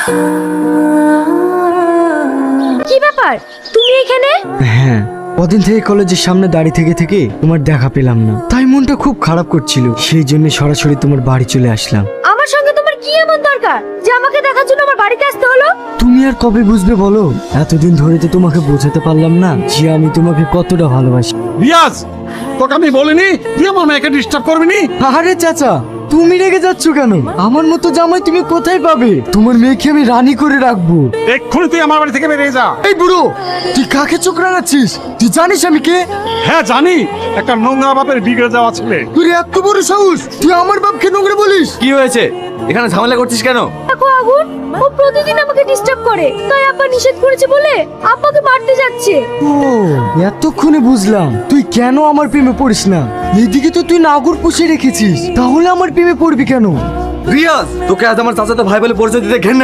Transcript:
কি ব্যাপার, তুমি এখানে? হ্যাঁ, কদিন থেকে কলেজের সামনে দাঁড়িয়ে থেকে থেকে তোমার দেখা পেলাম না, তাই মনটা খুব খারাপ করছিল। সেই জন্য সরাসরি তোমার বাড়ি চলে আসলাম। আমার সঙ্গে তোমার কি এমন দরকার যে আমাকে দেখার জন্য আমার বাড়িতে আসতে হলো? তুমি আর কবে বুঝবে বলো? এতদিন ধরে তো তোমাকে বোঝাতে পারলাম না যে আমি তোমাকে কতটা ভালোবাসি। রিয়াজ, তোকে আমি বলিনি তুই আমার মেয়েকে ডিস্টার্ব করবি নি? আরে চাচা, তুমি রেগে যাচ্ছ কেন? আমার মতো জামাই তুমি কোথায় পাবে? তোমার মেয়েকে আমি রানী করে রাখবো। এক্ষুনি তুই আমার বাড়ি থেকে বেরিয়ে যা। এই বুড়ো, তুই কাকে চোখ রাঙাচ্ছিস? তুই জানিস আমি কে? হ্যাঁ জানি, একটা নোংরা বাপের বিগড়ে যাওয়া ছেলে। তুই এত বড় সাহস, তুই আমার বাপকে নোংরা বলিস? কি হয়েছে? এখানে ঝামেলা করছিস কেন? দেখো আগুন, ও প্রতিদিন আমাকে ডিস্টার্ব করে, তাই আব্বা নিষেধ করেছে বলে আব্বাকে মারতে যাচ্ছে। ও, এতক্ষণে বুঝলাম তুই কেন আমার প্রেমে পড়িস না। এদিকে তো তুই নাগর পুষে রেখেছিস, তাহলে আমার প্রেমে পড়বি কেন? রিয়াজ, তোকে আজ আমার চাচাতো ভাই বলে পরিচয় দিতে ঘেন্না